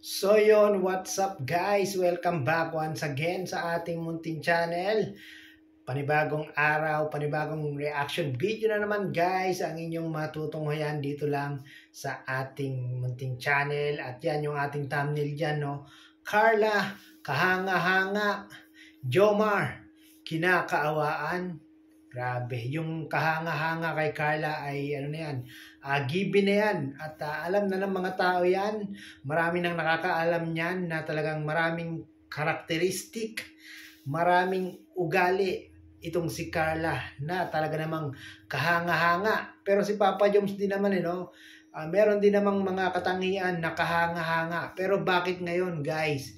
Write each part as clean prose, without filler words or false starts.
So yun, what's up guys? Welcome back once again sa ating munting channel. Panibagong araw, panibagong reaction video na naman guys ang inyong matutunghayan dito lang sa ating munting channel. At yan yung ating thumbnail dyan, no? Carla, kahanga-hanga. Jomar, kinakaawaan. Grabe, yung kahanga-hanga kay Carla ay ano na yan, given na yan. At alam na ng mga tao yan, marami nang nakakaalam niyan na talagang maraming karakteristik, maraming ugali itong si Carla na talaga namang kahanga-hanga. Pero si Papa Joms din naman, no? Meron din namang mga katangian na kahanga-hanga. Pero bakit ngayon guys?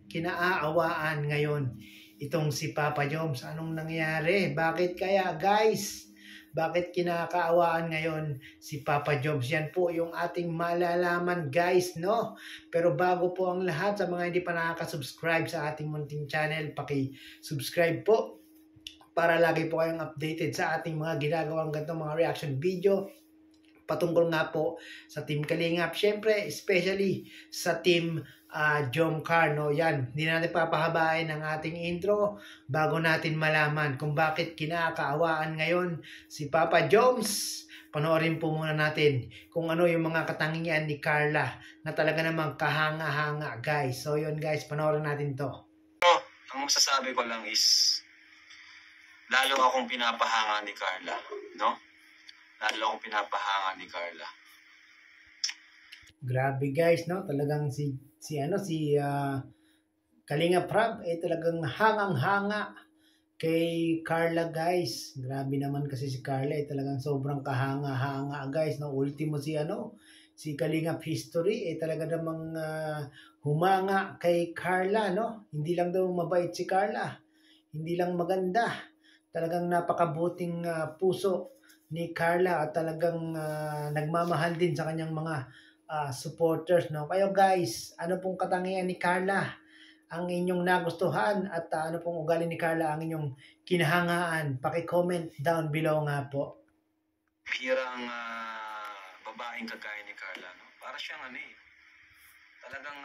Kinaawaan ngayon itong si Papa Joms. Anong nangyari? Bakit kaya guys? Bakit kinakaawaan ngayon si Papa Joms? Yan po yung ating malalaman guys, no? Pero bago po ang lahat, sa mga hindi pa nakaka-subscribe sa ating munting channel, paki-subscribe po para lagi po kayong updated sa ating mga ginagawang ganitong mga reaction video patungkol nga po sa Team Kalingap. Siyempre, especially sa Team Jomcar, no? Yan, hindi natin papahabain ang ating intro bago natin malaman kung bakit kinakaawaan ngayon si Papa Joms. Panoorin po muna natin kung ano yung mga katangian ni Carla na talaga namang kahanga-hanga, guys. So yun guys, panoorin natin to. Ang masasabi ko lang is lalo akong pinapahanga ni Carla, no? Lalo akong pinapahanga ni Carla. Grabe guys, no? Talagang si Kalinga Prab talagang hangang-hanga kay Carla guys. Grabe naman kasi si Carla talagang sobrang kahanga-hanga guys, no? Ultimo si Kalingap History talaga namang humanga kay Carla, no? Hindi lang daw mabait si Carla, hindi lang maganda, talagang napakabuting puso ni Carla at talagang nagmamahal din sa kanyang mga supporters, no? Kayo guys, ano pong katangian ni Carla ang inyong nagustuhan at ano pong ugali ni Carla ang inyong kinahangaan? Paki-comment down below nga po. Hirang babaeng kagaya ni Carla, no? Para siyang talagang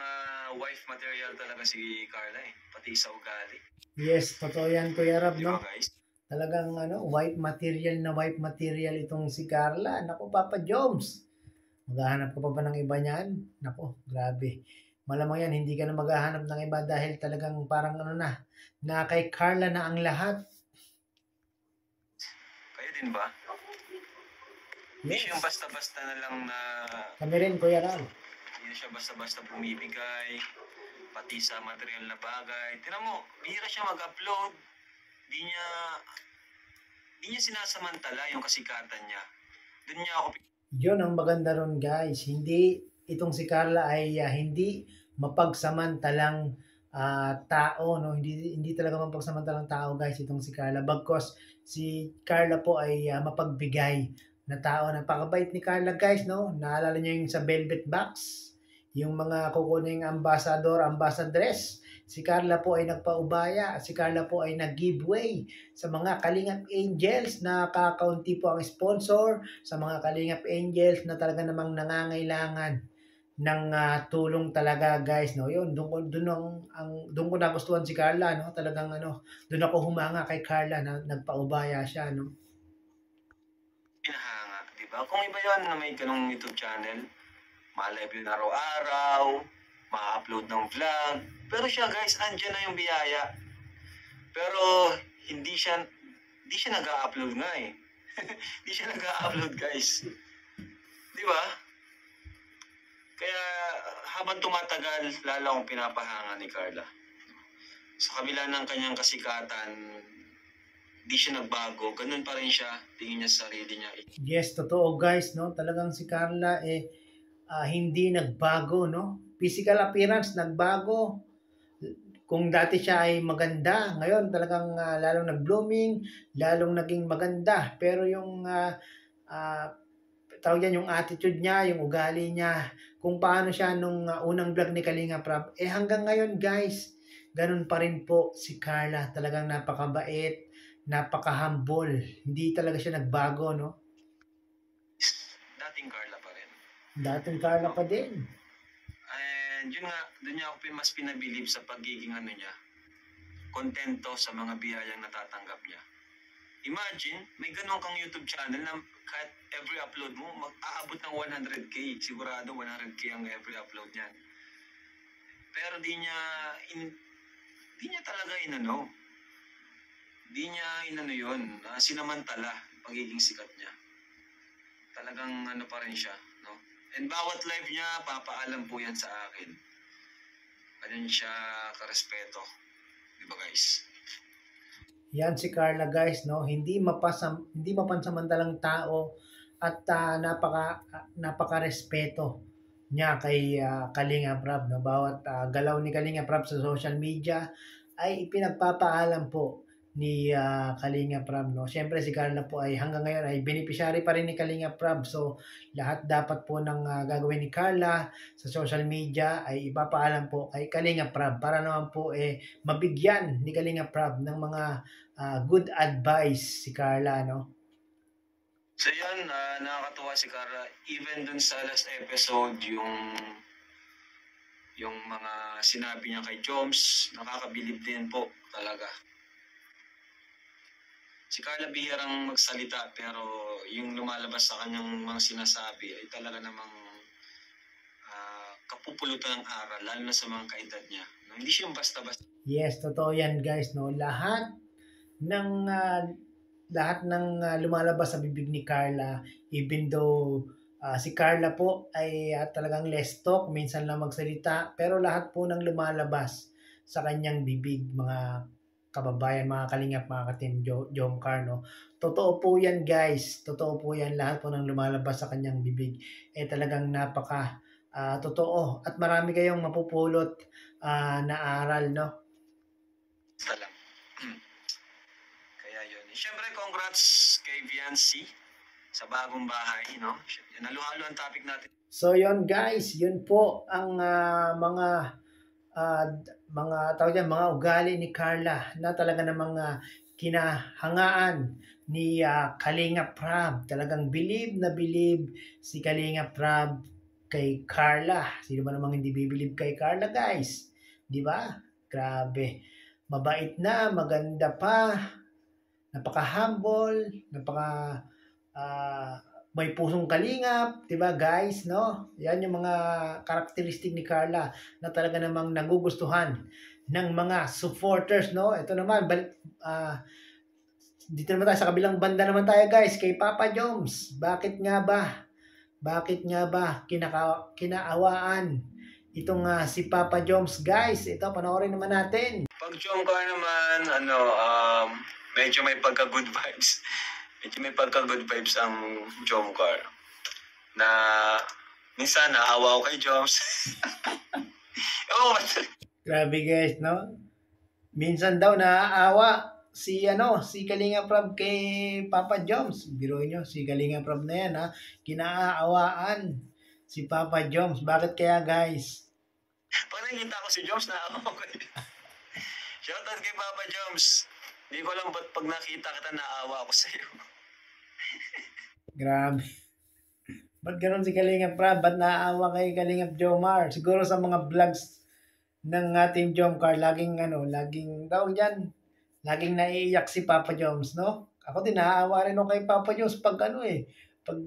wife material talaga si Carla pati sa ugali. Yes, totoo yan Kuya Rab, no? Guys? Talagang wife material itong si Carla. Naku, Papa Joms, maghahanap ka pa ba ng iba niyan? Naku, grabe. Malamang yan, hindi ka na maghahanap ng iba dahil talagang parang na kay Carla na ang lahat. Kayo din ba? Hindi siya yung basta-basta na lang na... Kami rin, Kuya Ral. Hindi siya basta-basta bumibigay, pati sa material na bagay. Tingnan mo, bihira siya mag-upload. Di niya sinasamantala yung kasikatan niya. Doon niya ako... Yun ang maganda ron guys. Hindi, itong si Carla ay hindi mapagsamantalang tao, no? Hindi talaga mapagsamantalang tao guys itong si Carla. Bagkos si Carla po ay mapagbigay na tao. Napakabait ni Carla guys, no? Naalala niyo yung sa Velvet Box, yung mga kukuning ambassadress. Si Carla po ay nagpaubaya. Si Carla po ay nag-giveaway sa mga Kalingap Angels na kakaunti po ang sponsor, sa mga Kalingap Angels na talaga namang nangangailangan ng tulong talaga guys, no? Yun, doon ko nagustuhan si Carla, no? Talagang doon ako humanga kay Carla na nagpaubaya siya, no? Pinahanga, di ba? Kung iba yan na may ganung YouTube channel, ma-live yun araw-araw, ma-upload ng vlog. Pero siya guys, andyan na yung biyaya. Pero hindi siya nag-upload nga Hindi siya nag-upload guys. Di ba? Kaya habang tumatagal, lalo akong pinapahanga ni Carla. Sa kabila ng kanyang kasikatan, di siya nagbago. Ganun pa rin siya. Tingin niya sa sarili niya. Yes, totoo guys, no? Talagang si Carla hindi nagbago, no? Physical appearance nagbago. Kung dati siya ay maganda, ngayon talagang lalong nag-blooming, lalong naging maganda. Pero yung tawag yan, yung attitude niya, yung ugali niya, kung paano siya nung unang vlog ni Kalinga Prab, hanggang ngayon guys, ganun pa rin po si Carla. Talagang napakabait, napaka-humble. Hindi talaga siya nagbago, no? Dating Carla pa rin. Dating Carla pa din. And yun nga, doon niya ako mas pinabilib sa pagiging ano niya, kontento sa mga biyayang natatanggap niya. Imagine, may ganun kang YouTube channel na kahit every upload mo, mag-aabot ng 100k. Sigurado 100k ang every upload niyan. Pero di niya talaga inano. Di niya inano yun. Sinamantala pagiging sikat niya. Talagang ano pa rin siya. No? And bawat live niya, papaalam po yan sa akin. Ganyan siya karespeto. Diba guys? Yan si Carla guys, no? Hindi mapansamantalang tao at napaka-respeto niya kay Kalinga Prab, no? Bawat galaw ni Kalinga Prab sa social media ay ipinagpapaalam po ni Kalinga Prab, no? Siyempre si Carla po ay hanggang ngayon ay beneficiary pa rin ni Kalinga Prab. So lahat dapat po ng gagawin ni Carla sa social media ay ipapaalam po kay Kalinga Prab para naman po mabigyan ni Kalinga Prab ng mga good advice si Carla, no? So yun, nakakatuwa si Carla. Even dun sa last episode, yung mga sinabi niya kay Joms, nakakabilib din po talaga. Si Carla bihirang magsalita pero yung lumalabas sa kanyang mga sinasabi ay talaga namang kapupulutan ng aral, lalo na sa mga kaedad niya. No, hindi siya yung basta-basta. Yes, totoo yan guys, no? Lahat ng lumalabas sa bibig ni Carla, even though si Carla po ay talagang less talk, minsan lang magsalita, pero lahat po ng lumalabas sa kanyang bibig, mga kababayan, mga kalingap, mga ka-team Jomcar, no? Totoo po yan guys, totoo po yan, lahat po ng lumalabas sa kanyang bibig talagang napaka totoo at marami kayong mapupulot na aral, no? Lang. Kaya yun. Siyempre, congrats kay Viancy sa bagong bahay, no? Naluhalo ang topic natin. So yun guys, yun po ang mga ugali ni Carla na talaga namang kinahangaan ni Kalinga Prab. Talagang believe na believe si Kalinga Prab kay Carla. Sino ba namang hindi bibilib kay Carla guys? Di ba? Grabe. Mabait na, maganda pa, napaka-humble, may pusong kalingap, 'di ba guys, no? Yan yung mga karakteristik ni Carla na talaga namang nagugustuhan ng mga supporters, no? Ito naman, dito naman tayo sa kabilang banda naman tayo guys, kay Papa Joms. Bakit nga ba kinaawaan itong si Papa Joms guys? Ito, panoorin naman natin. Pag Jomcar naman, medyo may pagka-good vibes. Medyo may pagka-good vibes ang Jomcar. Na minsan naawa ako kay Joms. Grabe guys, no? Minsan daw naaawa si Kalinga Prab kay Papa Joms. Biro nyo, si Kalinga Prab na yan, ha? Kinaawaan si Papa Joms. Bakit kaya guys? Pag nakikita ko si Joms, naawa ko. Shoutout kay Papa Joms. Hindi ko alam ba't pag nakita kita, naawa ako sa'yo. Grabe. Ba't ganun si Kalinga Prab? Ba't naaawa kay Kalinga Jomar? Siguro sa mga vlogs ng ating Jomcar, laging tawag dyan, laging naiiyak si Papa Joms, no? Ako din, naaawa rin ako kay Papa Joms pag pag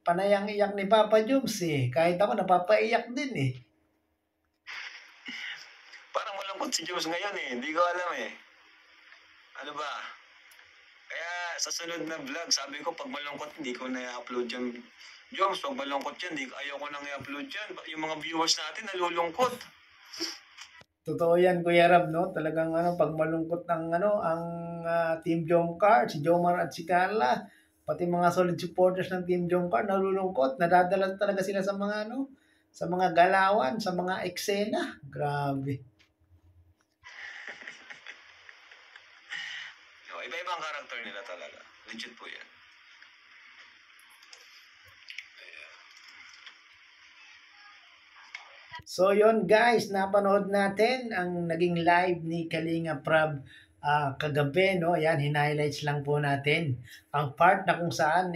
panayang iyak ni Papa Joms Kahit ako, napapaiyak din Parang malungkot si Joms ngayon Hindi ko alam Ano ba? Kaya sa sunod na vlog, sabi ko pag malungkot, hindi ko na i-upload yan. Joms, pag malungkot yan, ayaw ko nang i-upload yan. Yung mga viewers natin, nalulungkot. Totoo yan, Kuya Rab, no? Talagang pag malungkot ang Team Jomcar, si Jomar at si Carla, pati mga solid supporters ng Team Jomcar nalulungkot, nadadala talaga sila sa mga sa mga galawan, sa mga eksena. Grabe. Iba-ibang karakter nila talaga. Legit po yan. So yon guys, napanood natin ang naging live ni Kalinga Prab kagabi, no? Yan, hinighlights lang po natin ang part na kung saan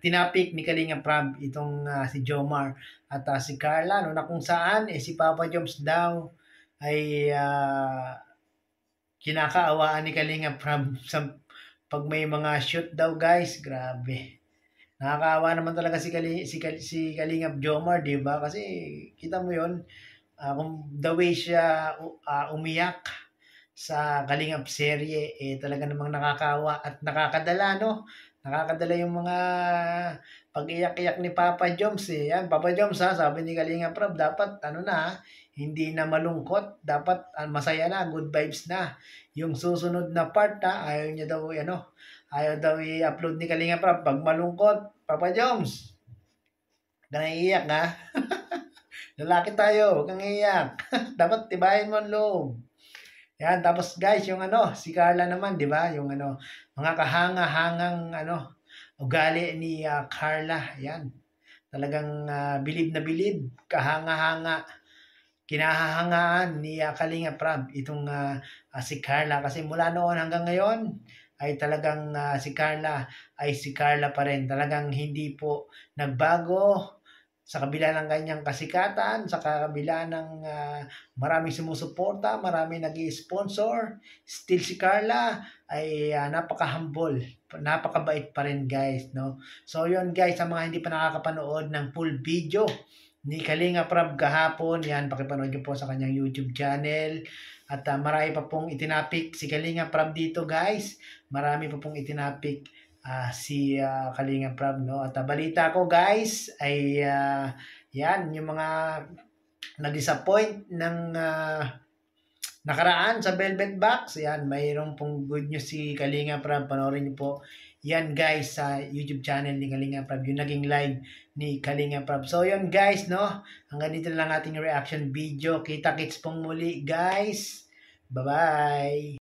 tinapik ni Kalinga Prab itong si Jomar at si Carla, no, na kung saan si Papa Joms daw ay kinakaawaan ni Kalinga Prab sa pag may mga shoot daw, guys. Grabe. Nakakaawa naman talaga si Kalingap Jomar, 'di ba? Kasi kita mo 'yon, kung the way siya umiyak sa Kalingap serye, talaga namang nakakaawa at nakakadala, no? Nakakadala yung mga pag-iyak-iyak ni Papa Joms, eh. Yan, Papa Joms, ha, sabi ni Kalingap Rob, dapat ano na, hindi na malungkot, dapat masaya na, good vibes na. Yung susunod na part, ha, ayaw niya daw, ayaw daw i-upload ni Kalingap Rob pag malungkot. Papa Joms, huwag ka nang iiyak, ha? Lalaki tayo, huwag kang iiyak. Dapat tibayin mo ang loob. Yan, tapos guys, yung si Carla naman, 'di ba? Yung mga kahanga-hangang ugali ni Carla. Yan. Talagang bilib na bilib, kahanga-hanga, kinahahangaan ni Kalinga Prab itong si Carla, kasi mula noon hanggang ngayon ay talagang si Carla ay si Carla pa rin. Talagang hindi po nagbago sa kabila ng kanyang kasikatan, sa kabila ng maraming sumusuporta, maraming nag-i-sponsor. Still si Carla ay napaka-humble, napakabait pa rin, guys, no? So yun, guys, sa mga hindi pa nakakapanood ng full video ni Kalinga Prab kahapon, yan, pakipanood nyo po sa kanyang YouTube channel. At marami pa pong itinapik si Kalinga Prab dito, guys. Marami pa pong itinapik si Kalinga Prab, no? At balita ko, guys, ay yan, yung mga na-disappoint ng nakaraan sa Velvet Box, yan, mayroon pong good news si Kalinga Prab. Panoorin niyo po yan, guys, sa YouTube channel ni Kalinga Prab, yung naging live ni Kalinga Prab. So yun, guys, no, hanggang dito lang ating reaction video. Kita-kits pong muli, guys. Bye-bye.